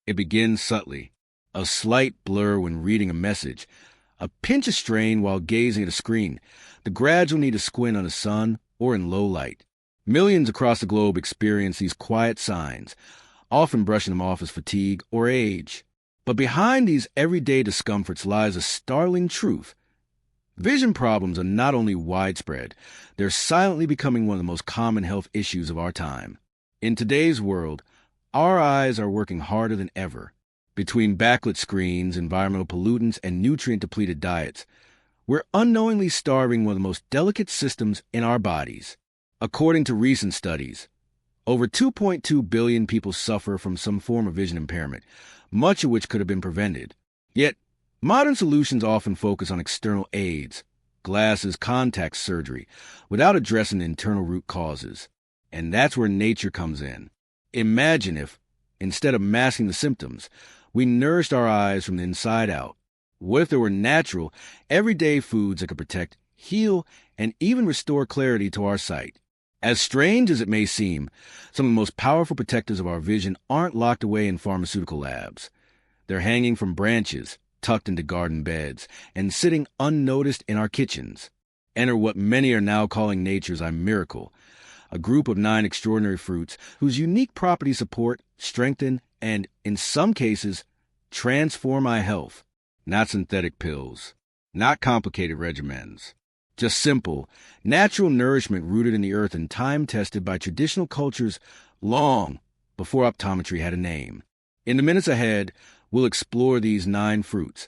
It begins subtly, a slight blur when reading a message, a pinch of strain while gazing at a screen, the gradual need to squint on the sun or in low light. Millions across the globe experience these quiet signs, often brushing them off as fatigue or age. But behind these everyday discomforts lies a startling truth. Vision problems are not only widespread, they're silently becoming one of the most common health issues of our time. In today's world, our eyes are working harder than ever. Between backlit screens, environmental pollutants, and nutrient-depleted diets, we're unknowingly starving one of the most delicate systems in our bodies. According to recent studies, over 2.2 billion people suffer from some form of vision impairment, much of which could have been prevented. Yet, modern solutions often focus on external aids, glasses, contact surgery, without addressing the internal root causes. And that's where nature comes in. Imagine if, instead of masking the symptoms, we nourished our eyes from the inside out. What if there were natural, everyday foods that could protect, heal, and even restore clarity to our sight? As strange as it may seem, some of the most powerful protectors of our vision aren't locked away in pharmaceutical labs. They're hanging from branches, tucked into garden beds, and sitting unnoticed in our kitchens. Enter what many are now calling nature's miracle, a group of 9 extraordinary fruits whose unique properties support, strengthen, and, in some cases, transform eye health. Not synthetic pills, not complicated regimens. Just simple, natural nourishment rooted in the earth and time-tested by traditional cultures long before optometry had a name. In the minutes ahead, we'll explore these 9 fruits,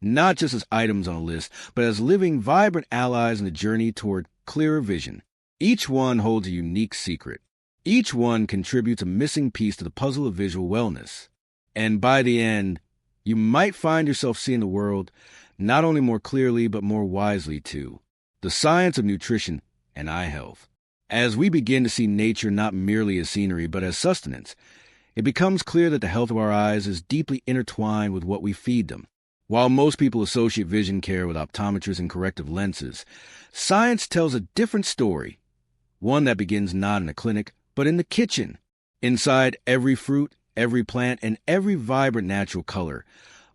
not just as items on a list, but as living, vibrant allies in the journey toward clearer vision. Each one holds a unique secret. Each one contributes a missing piece to the puzzle of visual wellness. And by the end, you might find yourself seeing the world not only more clearly, but more wisely, too. The science of nutrition and eye health. As we begin to see nature not merely as scenery, but as sustenance, it becomes clear that the health of our eyes is deeply intertwined with what we feed them. While most people associate vision care with optometrists and corrective lenses, science tells a different story, one that begins not in a clinic, but in the kitchen. Inside every fruit, every plant, and every vibrant natural color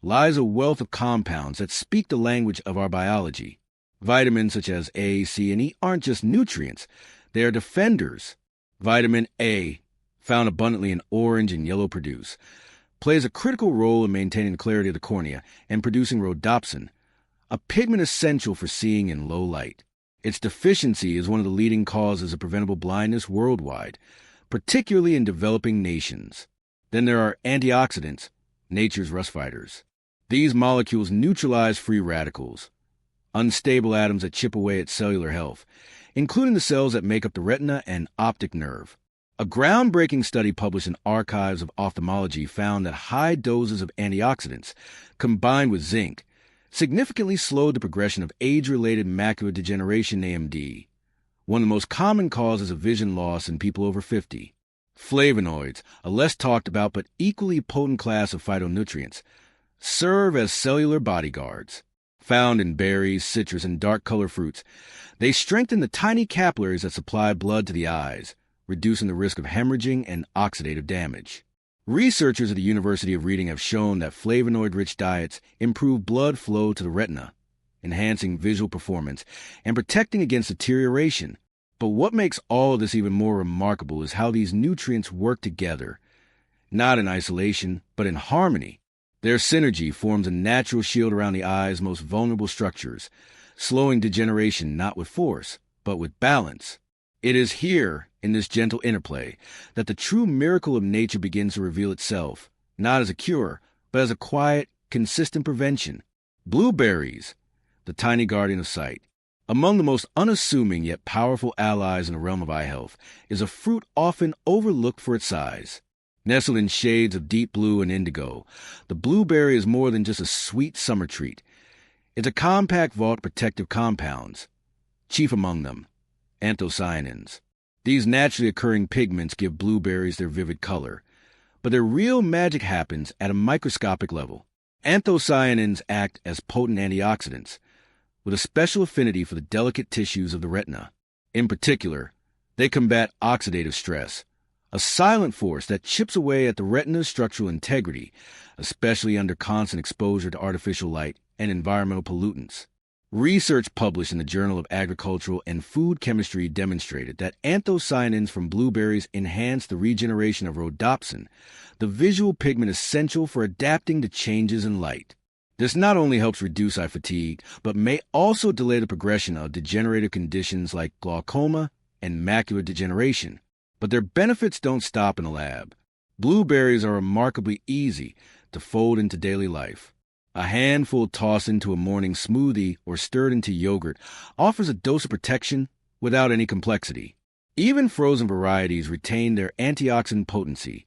lies a wealth of compounds that speak the language of our biology. Vitamins such as A, C, and E aren't just nutrients, they are defenders. Vitamin A, found abundantly in orange and yellow produce, plays a critical role in maintaining the clarity of the cornea and producing rhodopsin, a pigment essential for seeing in low light. Its deficiency is one of the leading causes of preventable blindness worldwide, particularly in developing nations. Then there are antioxidants, nature's rust fighters. These molecules neutralize free radicals, unstable atoms that chip away at cellular health, including the cells that make up the retina and optic nerve. A groundbreaking study published in Archives of Ophthalmology found that high doses of antioxidants, combined with zinc, significantly slowed the progression of age-related macular degeneration (AMD), one of the most common causes of vision loss in people over 50. Flavonoids, a less talked about but equally potent class of phytonutrients, serve as cellular bodyguards. Found in berries, citrus, and dark-colored fruits, they strengthen the tiny capillaries that supply blood to the eyes, reducing the risk of hemorrhaging and oxidative damage. Researchers at the University of Reading have shown that flavonoid-rich diets improve blood flow to the retina, enhancing visual performance and protecting against deterioration. But what makes all of this even more remarkable is how these nutrients work together, not in isolation, but in harmony. Their synergy forms a natural shield around the eye's most vulnerable structures, slowing degeneration not with force, but with balance. It is here, in this gentle interplay, that the true miracle of nature begins to reveal itself, not as a cure, but as a quiet, consistent prevention. Blueberries, the tiny guardian of sight. Among the most unassuming yet powerful allies in the realm of eye health is a fruit often overlooked for its size. Nestled in shades of deep blue and indigo, the blueberry is more than just a sweet summer treat. It's a compact vault of protective compounds, chief among them, anthocyanins. These naturally occurring pigments give blueberries their vivid color, but their real magic happens at a microscopic level. Anthocyanins act as potent antioxidants, with a special affinity for the delicate tissues of the retina. In particular, they combat oxidative stress, a silent force that chips away at the retina's structural integrity, especially under constant exposure to artificial light and environmental pollutants. Research published in the Journal of Agricultural and Food Chemistry demonstrated that anthocyanins from blueberries enhance the regeneration of rhodopsin, the visual pigment essential for adapting to changes in light. This not only helps reduce eye fatigue, but may also delay the progression of degenerative conditions like glaucoma and macular degeneration. But their benefits don't stop in the lab. Blueberries are remarkably easy to fold into daily life. A handful tossed into a morning smoothie or stirred into yogurt offers a dose of protection without any complexity. Even frozen varieties retain their antioxidant potency,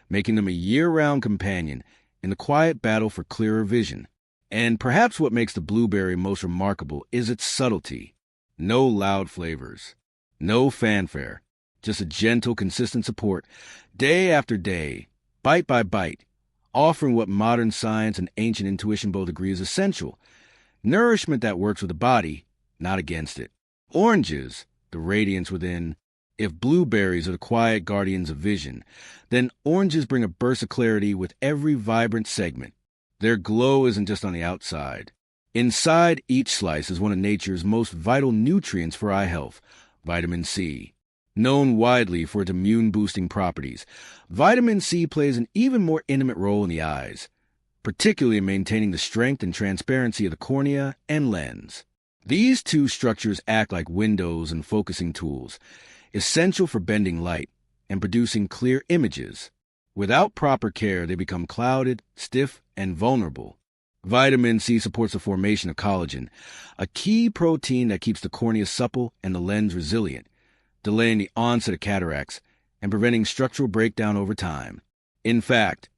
making them a year-round companion in the quiet battle for clearer vision. And perhaps what makes the blueberry most remarkable is its subtlety. No loud flavors, no fanfare, just a gentle, consistent support, day after day, bite by bite, offering what modern science and ancient intuition both agree is essential. Nourishment that works with the body, not against it. Oranges, the radiance within. If blueberries are the quiet guardians of vision, then oranges bring a burst of clarity with every vibrant segment. Their glow isn't just on the outside. Inside each slice is one of nature's most vital nutrients for eye health, vitamin C. Known widely for its immune-boosting properties, vitamin C plays an even more intimate role in the eyes, particularly in maintaining the strength and transparency of the cornea and lens. These two structures act like windows and focusing tools, essential for bending light and producing clear images. Without proper care, they become clouded, stiff, and vulnerable. Vitamin C supports the formation of collagen, a key protein that keeps the cornea supple and the lens resilient, delaying the onset of cataracts and preventing structural breakdown over time. In fact,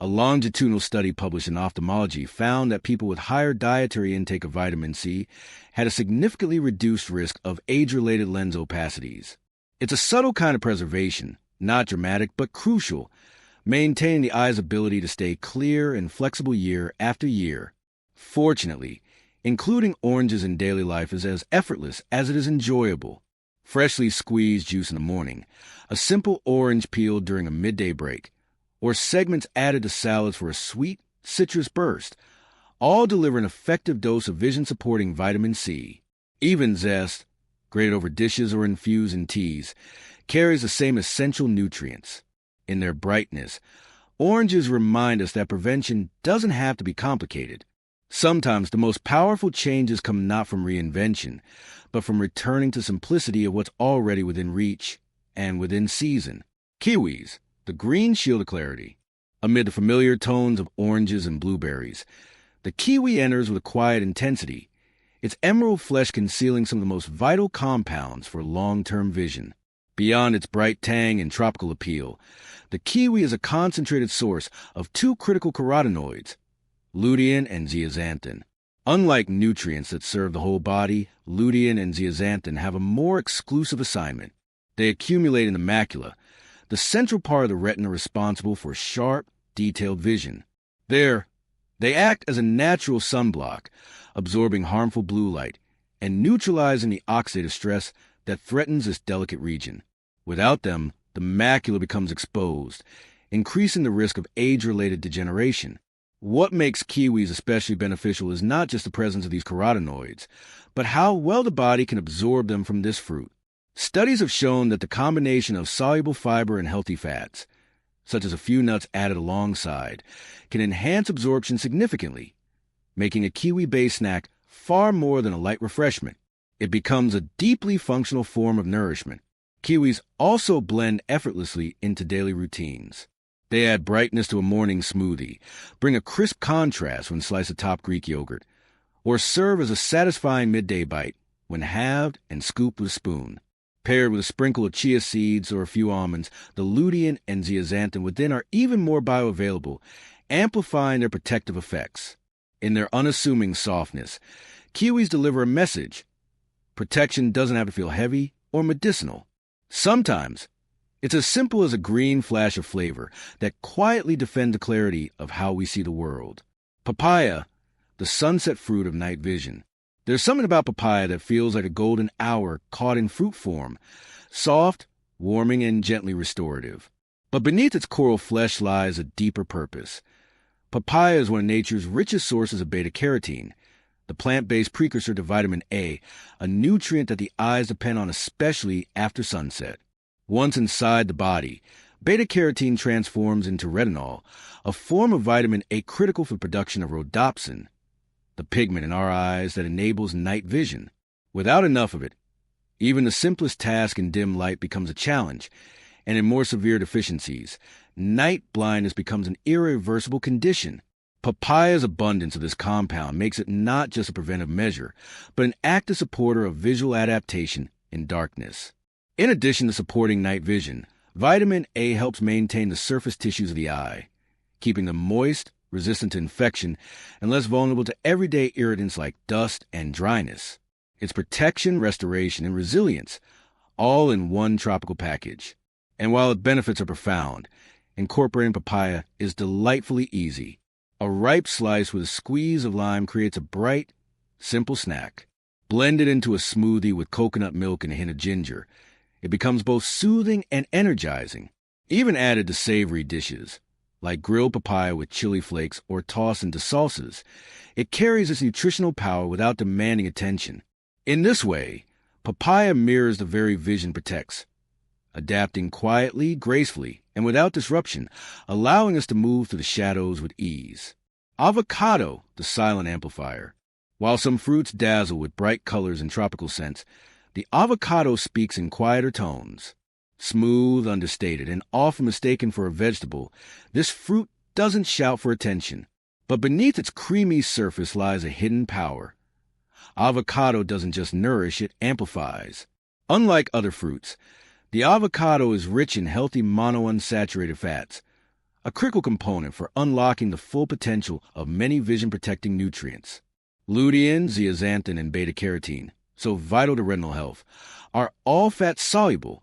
a longitudinal study published in Ophthalmology found that people with higher dietary intake of vitamin C had a significantly reduced risk of age-related lens opacities. It's a subtle kind of preservation, not dramatic but crucial, maintaining the eye's ability to stay clear and flexible year after year. Fortunately, including oranges in daily life is as effortless as it is enjoyable. Freshly squeezed juice in the morning, a simple orange peel during a midday break, or segments added to salads for a sweet, citrus burst, all deliver an effective dose of vision-supporting vitamin C. Even zest, grated over dishes or infused in teas, carries the same essential nutrients. In their brightness, oranges remind us that prevention doesn't have to be complicated. Sometimes the most powerful changes come not from reinvention, but from returning to simplicity of what's already within reach and within season. Kiwis, the green shield of clarity. Amid the familiar tones of oranges and blueberries, the kiwi enters with a quiet intensity, its emerald flesh concealing some of the most vital compounds for long-term vision. Beyond its bright tang and tropical appeal, the kiwi is a concentrated source of two critical carotenoids, lutein and zeaxanthin. Unlike nutrients that serve the whole body, lutein and zeaxanthin have a more exclusive assignment. They accumulate in the macula, the central part of the retina responsible for sharp, detailed vision. They act as a natural sunblock, absorbing harmful blue light and neutralizing the oxidative stress that threatens this delicate region. Without them, the macula becomes exposed, increasing the risk of age-related degeneration. What makes kiwis especially beneficial is not just the presence of these carotenoids, but how well the body can absorb them from this fruit. Studies have shown that the combination of soluble fiber and healthy fats, such as a few nuts added alongside, can enhance absorption significantly, making a kiwi-based snack far more than a light refreshment. It becomes a deeply functional form of nourishment. Kiwis also blend effortlessly into daily routines. They add brightness to a morning smoothie, bring a crisp contrast when sliced atop Greek yogurt, or serve as a satisfying midday bite when halved and scooped with a spoon. Paired with a sprinkle of chia seeds or a few almonds, the lutein and zeaxanthin within are even more bioavailable, amplifying their protective effects. In their unassuming softness, kiwis deliver a message. Protection doesn't have to feel heavy or medicinal. Sometimes, it's as simple as a green flash of flavor that quietly defends the clarity of how we see the world. Papaya, the sunset fruit of night vision. There's something about papaya that feels like a golden hour caught in fruit form. Soft, warming and gently restorative. But beneath its coral flesh lies a deeper purpose. Papaya is one of nature's richest sources of beta-carotene, the plant-based precursor to vitamin A, a nutrient that the eyes depend on especially after sunset. Once inside the body, beta-carotene transforms into retinol, a form of vitamin A critical for the production of rhodopsin, the pigment in our eyes that enables night vision. Without enough of it, even the simplest task in dim light becomes a challenge, and in more severe deficiencies, night blindness becomes an irreversible condition. Papaya's abundance of this compound makes it not just a preventive measure, but an active supporter of visual adaptation in darkness. In addition to supporting night vision, vitamin A helps maintain the surface tissues of the eye, keeping them moist, resistant to infection, and less vulnerable to everyday irritants like dust and dryness. It's protection, restoration, and resilience, all in one tropical package. And while its benefits are profound, incorporating papaya is delightfully easy. A ripe slice with a squeeze of lime creates a bright, simple snack. Blended into a smoothie with coconut milk and a hint of ginger, it becomes both soothing and energizing. Even added to savory dishes, like grilled papaya with chili flakes or tossed into salsas, it carries its nutritional power without demanding attention. In this way, papaya mirrors the very vision protects, adapting quietly, gracefully, and without disruption, allowing us to move through the shadows with ease. Avocado, the silent amplifier. While some fruits dazzle with bright colors and tropical scents, the avocado speaks in quieter tones. Smooth, understated, and often mistaken for a vegetable, this fruit doesn't shout for attention. But beneath its creamy surface lies a hidden power. Avocado doesn't just nourish, it amplifies. Unlike other fruits, the avocado is rich in healthy monounsaturated fats, a critical component for unlocking the full potential of many vision-protecting nutrients. Lutein, zeaxanthin, and beta-carotene, so vital to retinal health, are all fat-soluble,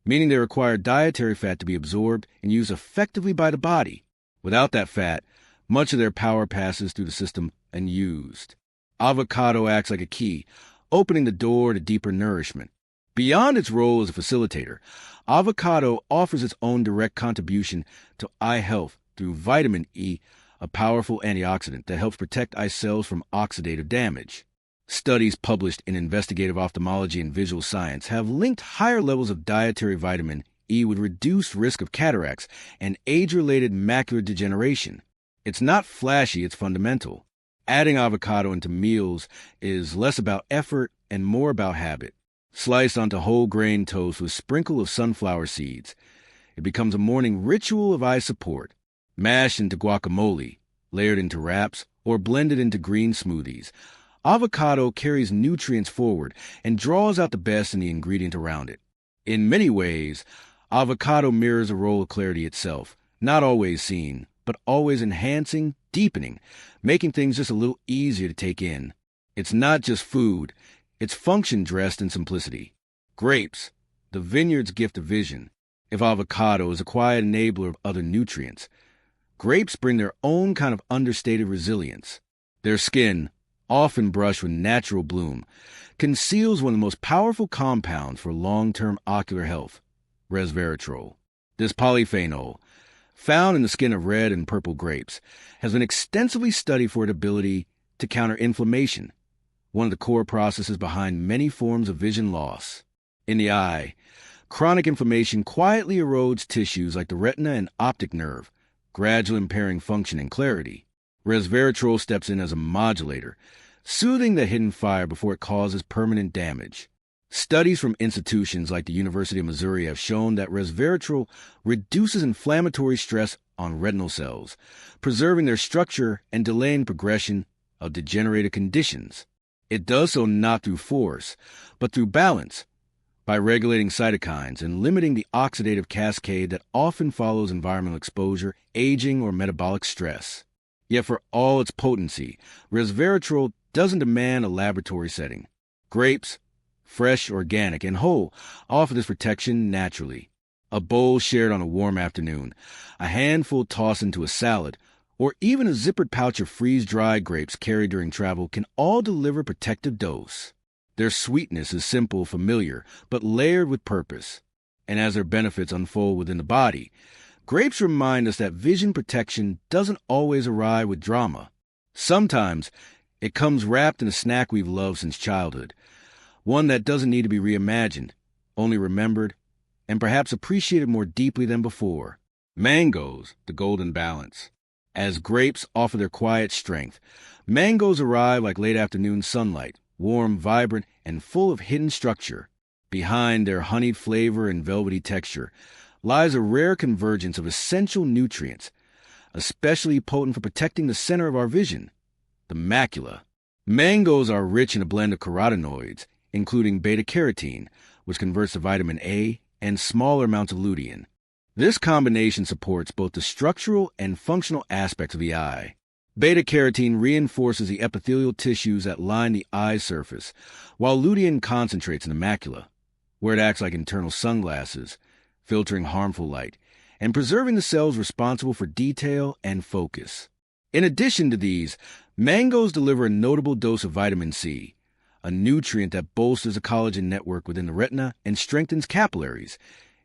meaning they require dietary fat to be absorbed and used effectively by the body. Without that fat, much of their power passes through the system unused. Avocado acts like a key, opening the door to deeper nourishment. Beyond its role as a facilitator, avocado offers its own direct contribution to eye health through vitamin E, a powerful antioxidant that helps protect eye cells from oxidative damage. Studies published in Investigative Ophthalmology and Visual Science have linked higher levels of dietary vitamin E with reduced risk of cataracts and age-related macular degeneration. It's not flashy, it's fundamental. Adding avocado into meals is less about effort and more about habit. Sliced onto whole grain toast with a sprinkle of sunflower seeds, it becomes a morning ritual of eye support. Mashed into guacamole, layered into wraps, or blended into green smoothies, avocado carries nutrients forward and draws out the best in the ingredient around it. In many ways, avocado mirrors a roll of clarity itself, not always seen, but always enhancing, deepening, making things just a little easier to take in. It's not just food, it's function dressed in simplicity. Grapes, the vineyard's gift of vision. If avocado is a quiet enabler of other nutrients, grapes bring their own kind of understated resilience. Their skin, often brushed with natural bloom, conceals one of the most powerful compounds for long-term ocular health, resveratrol. This polyphenol, found in the skin of red and purple grapes, has been extensively studied for its ability to counter inflammation, one of the core processes behind many forms of vision loss. In the eye, chronic inflammation quietly erodes tissues like the retina and optic nerve, gradually impairing function and clarity. Resveratrol steps in as a modulator, soothing the hidden fire before it causes permanent damage. Studies from institutions like the University of Missouri have shown that resveratrol reduces inflammatory stress on retinal cells, preserving their structure and delaying progression of degenerative conditions. It does so not through force, but through balance, by regulating cytokines and limiting the oxidative cascade that often follows environmental exposure, aging, or metabolic stress. Yet for all its potency, resveratrol doesn't demand a laboratory setting. Grapes, fresh, organic, and whole, offer this protection naturally. A bowl shared on a warm afternoon, a handful tossed into a salad, or even a zippered pouch of freeze-dried grapes carried during travel can all deliver protective dose. Their sweetness is simple, familiar, but layered with purpose. and as their benefits unfold within the body, grapes remind us that vision protection doesn't always arrive with drama. Sometimes it comes wrapped in a snack we've loved since childhood, one that doesn't need to be reimagined, only remembered, and perhaps appreciated more deeply than before. Mangoes, the golden balance. As grapes offer their quiet strength, mangoes arrive like late afternoon sunlight, warm, vibrant, and full of hidden structure. Behind their honeyed flavor and velvety texture lies a rare convergence of essential nutrients, especially potent for protecting the center of our vision, the macula. Mangoes are rich in a blend of carotenoids, including beta-carotene, which converts to vitamin A, and smaller amounts of lutein. This combination supports both the structural and functional aspects of the eye. Beta-carotene reinforces the epithelial tissues that line the eye's surface, while lutein concentrates in the macula, where it acts like internal sunglasses, filtering harmful light, and preserving the cells responsible for detail and focus. In addition to these, mangoes deliver a notable dose of vitamin C, a nutrient that bolsters the collagen network within the retina and strengthens capillaries,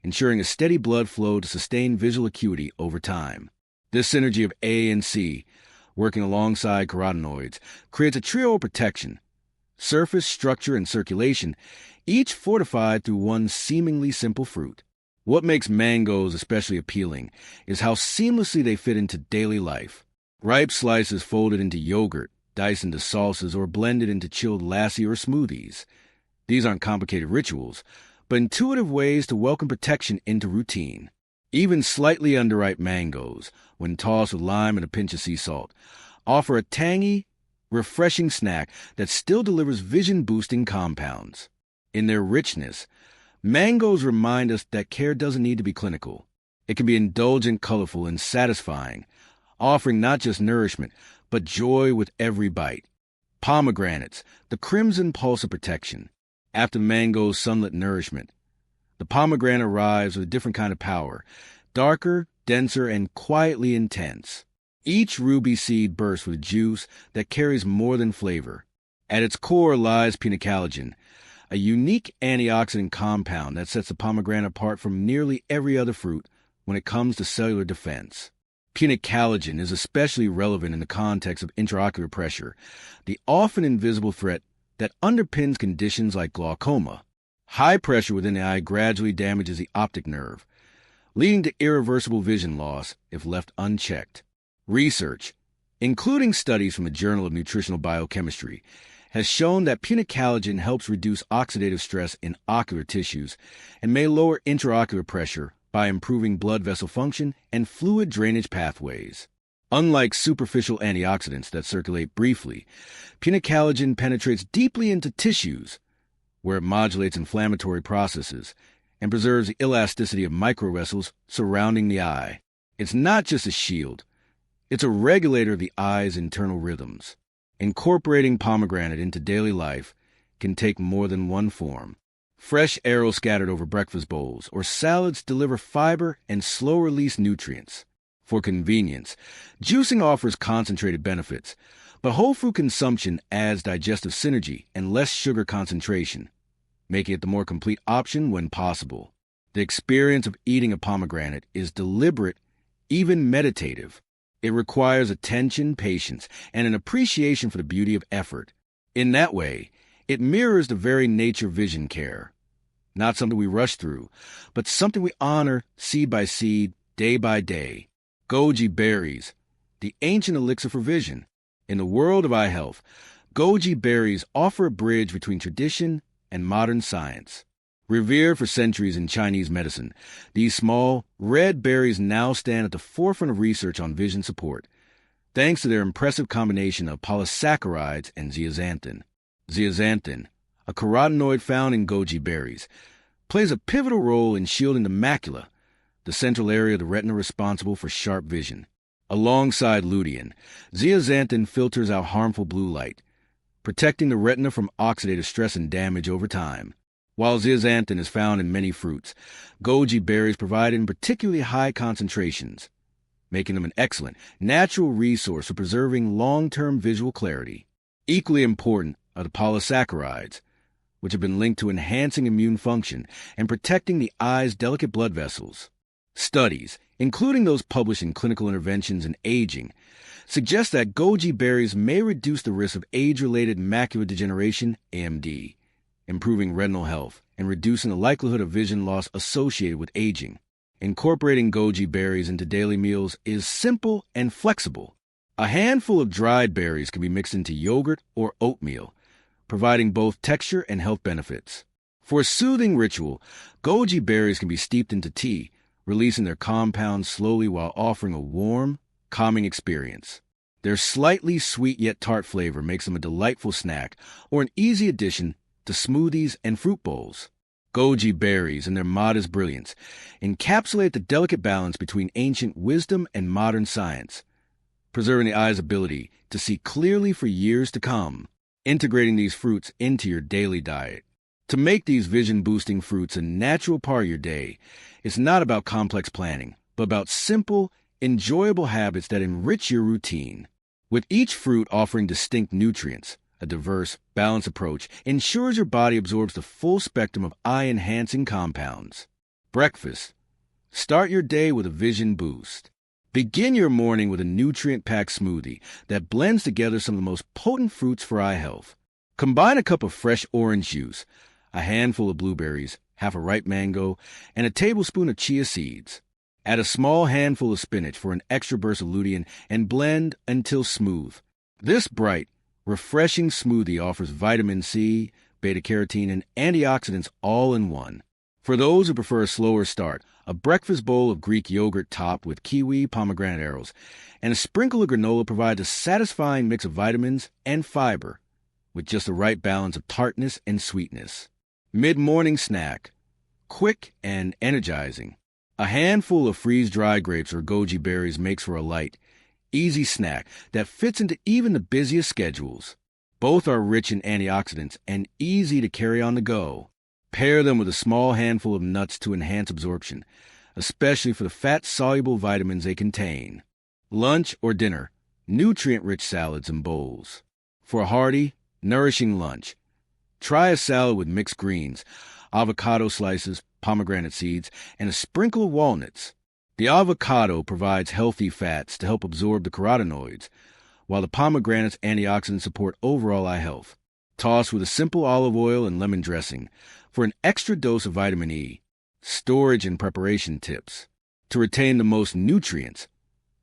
ensuring a steady blood flow to sustain visual acuity over time. This synergy of A and C, working alongside carotenoids, creates a trio of protection: surface, structure, and circulation, each fortified through one seemingly simple fruit. What makes mangoes especially appealing is how seamlessly they fit into daily life. Ripe slices folded into yogurt, diced into salsas, or blended into chilled lassi or smoothies. These aren't complicated rituals, but intuitive ways to welcome protection into routine. Even slightly underripe mangoes, when tossed with lime and a pinch of sea salt, offer a tangy, refreshing snack that still delivers vision-boosting compounds. In their richness, mangoes remind us that care doesn't need to be clinical. It can be indulgent, colorful, and satisfying, offering not just nourishment, but joy with every bite. Pomegranates, the crimson pulse of protection. After mango's sunlit nourishment, the pomegranate arrives with a different kind of power, darker, denser, and quietly intense. Each ruby seed bursts with juice that carries more than flavor. At its core lies pinacalagin, a unique antioxidant compound that sets the pomegranate apart from nearly every other fruit when it comes to cellular defense. Pinacalagin is especially relevant in the context of intraocular pressure, the often invisible threat that underpins conditions like glaucoma. High pressure within the eye gradually damages the optic nerve, leading to irreversible vision loss if left unchecked. Research, including studies from the Journal of Nutritional Biochemistry, has shown that pinacalagin helps reduce oxidative stress in ocular tissues and may lower intraocular pressure by improving blood vessel function and fluid drainage pathways. Unlike superficial antioxidants that circulate briefly, pinacalagin penetrates deeply into tissues, where it modulates inflammatory processes and preserves the elasticity of microvessels surrounding the eye. It's not just a shield, it's a regulator of the eye's internal rhythms. Incorporating pomegranate into daily life can take more than one form. Fresh arrows scattered over breakfast bowls or salads deliver fiber and slow-release nutrients. For convenience, juicing offers concentrated benefits, but whole fruit consumption adds digestive synergy and less sugar concentration, making it the more complete option when possible. The experience of eating a pomegranate is deliberate, even meditative. It requires attention, patience, and an appreciation for the beauty of effort. In that way, it mirrors the very nature of vision care. Not something we rush through, but something we honor seed by seed, day by day. Goji Berries, the ancient elixir for vision. In the world of eye health, Goji Berries offer a bridge between tradition and modern science. Revered for centuries in Chinese medicine, these small, red berries now stand at the forefront of research on vision support, thanks to their impressive combination of polysaccharides and zeaxanthin. Zeaxanthin, a carotenoid found in goji berries, plays a pivotal role in shielding the macula, the central area of the retina responsible for sharp vision. Alongside lutein, zeaxanthin filters out harmful blue light, protecting the retina from oxidative stress and damage over time. While zeaxanthin is found in many fruits, goji berries provide it in particularly high concentrations, making them an excellent, natural resource for preserving long-term visual clarity. Equally important are the polysaccharides, which have been linked to enhancing immune function and protecting the eye's delicate blood vessels. Studies, including those published in Clinical Interventions in Aging, suggest that goji berries may reduce the risk of age-related macular degeneration, AMD, improving retinal health, and reducing the likelihood of vision loss associated with aging. Incorporating goji berries into daily meals is simple and flexible. A handful of dried berries can be mixed into yogurt or oatmeal, providing both texture and health benefits. For a soothing ritual, goji berries can be steeped into tea, releasing their compounds slowly while offering a warm, calming experience. Their slightly sweet yet tart flavor makes them a delightful snack or an easy addition to smoothies and fruit bowls. Goji berries, in their modest brilliance, encapsulate the delicate balance between ancient wisdom and modern science, preserving the eye's ability to see clearly for years to come. Integrating these fruits into your daily diet. To make these vision-boosting fruits a natural part of your day, it's not about complex planning, but about simple, enjoyable habits that enrich your routine. With each fruit offering distinct nutrients, a diverse, balanced approach ensures your body absorbs the full spectrum of eye-enhancing compounds. Breakfast. Start your day with a vision boost. Begin your morning with a nutrient-packed smoothie that blends together some of the most potent fruits for eye health. Combine a cup of fresh orange juice, a handful of blueberries, half a ripe mango, and a tablespoon of chia seeds. Add a small handful of spinach for an extra burst of lutein and blend until smooth. This bright, refreshing smoothie offers vitamin C, beta-carotene, and antioxidants all in one. For those who prefer a slower start, a breakfast bowl of Greek yogurt topped with kiwi pomegranate arrows and a sprinkle of granola provides a satisfying mix of vitamins and fiber with just the right balance of tartness and sweetness. Mid-morning snack. Quick and energizing. A handful of freeze-dried grapes or goji berries makes for a light, easy snack that fits into even the busiest schedules. Both are rich in antioxidants and easy to carry on the go. Pair them with a small handful of nuts to enhance absorption, especially for the fat-soluble vitamins they contain. Lunch or dinner, nutrient-rich salads and bowls. For a hearty, nourishing lunch, try a salad with mixed greens, avocado slices, pomegranate seeds, and a sprinkle of walnuts. The avocado provides healthy fats to help absorb the carotenoids, while the pomegranate's antioxidants support overall eye health. Toss with a simple olive oil and lemon dressing for an extra dose of vitamin E. Storage and preparation tips. To retain the most nutrients,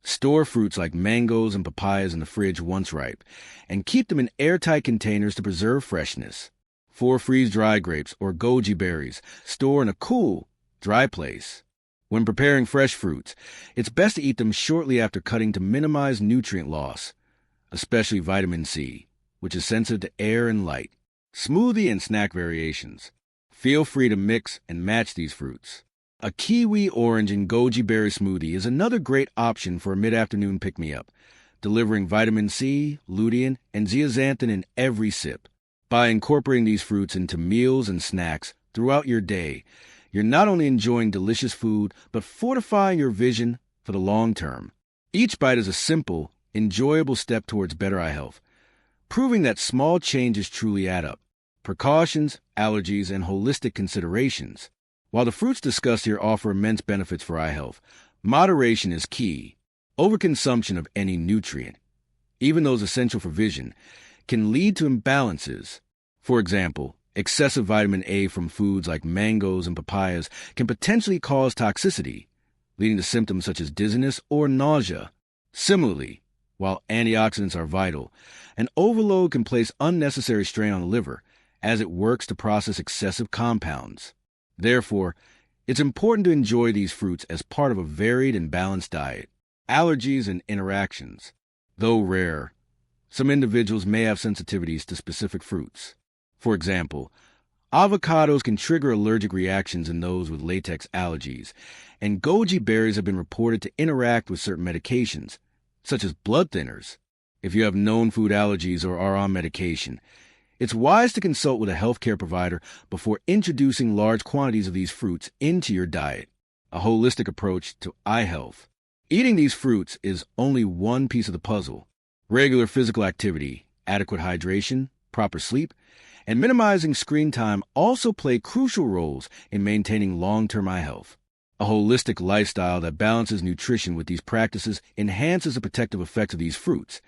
store fruits like mangoes and papayas in the fridge once ripe, and keep them in airtight containers to preserve freshness. For freeze-dried grapes or goji berries, store in a cool, dry place. When preparing fresh fruits, it's best to eat them shortly after cutting to minimize nutrient loss, especially vitamin C, which is sensitive to air and light. Smoothie and snack variations. Feel free to mix and match these fruits. A kiwi, orange, and goji berry smoothie is another great option for a mid-afternoon pick-me-up, delivering vitamin C, lutein, and zeaxanthin in every sip. By incorporating these fruits into meals and snacks throughout your day, you're not only enjoying delicious food, but fortifying your vision for the long term. Each bite is a simple, enjoyable step towards better eye health, proving that small changes truly add up. Precautions, allergies, and holistic considerations. While the fruits discussed here offer immense benefits for eye health, moderation is key. Overconsumption of any nutrient, even those essential for vision, can lead to imbalances. For example, excessive vitamin A from foods like mangoes and papayas can potentially cause toxicity, leading to symptoms such as dizziness or nausea. Similarly, while antioxidants are vital, an overload can place unnecessary strain on the liver as it works to process excessive compounds. Therefore, it's important to enjoy these fruits as part of a varied and balanced diet. Allergies and interactions. Though rare, some individuals may have sensitivities to specific fruits. For example, avocados can trigger allergic reactions in those with latex allergies, and goji berries have been reported to interact with certain medications, such as blood thinners. If you have known food allergies or are on medication, it's wise to consult with a healthcare provider before introducing large quantities of these fruits into your diet. A holistic approach to eye health. Eating these fruits is only one piece of the puzzle. Regular physical activity, adequate hydration, proper sleep, And minimizing screen time also play crucial roles in maintaining long-term eye health. A holistic lifestyle that balances nutrition with these practices enhances the protective effects of these fruits,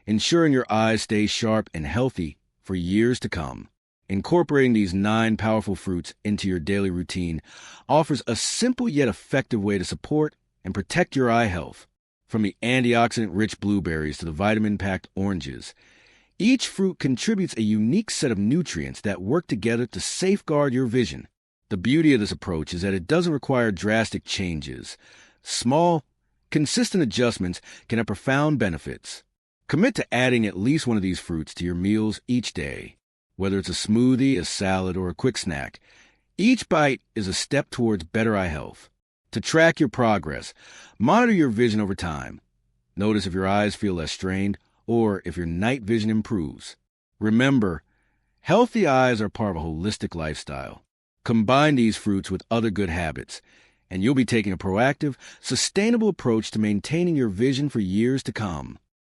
ensuring your eyes stay sharp and healthy for years to come. Incorporating these 9 powerful fruits into your daily routine offers a simple yet effective way to support and protect your eye health. From the antioxidant-rich blueberries to the vitamin-packed oranges, each fruit contributes a unique set of nutrients that work together to safeguard your vision. The beauty of this approach is that it doesn't require drastic changes. Small, consistent adjustments can have profound benefits. Commit to adding at least one of these fruits to your meals each day. Whether it's a smoothie, a salad, or a quick snack, each bite is a step towards better eye health. To track your progress, monitor your vision over time. Notice if your eyes feel less strained or if your night vision improves. Remember, healthy eyes are part of a holistic lifestyle. Combine these fruits with other good habits, and you'll be taking a proactive, sustainable approach to maintaining your vision for years to come.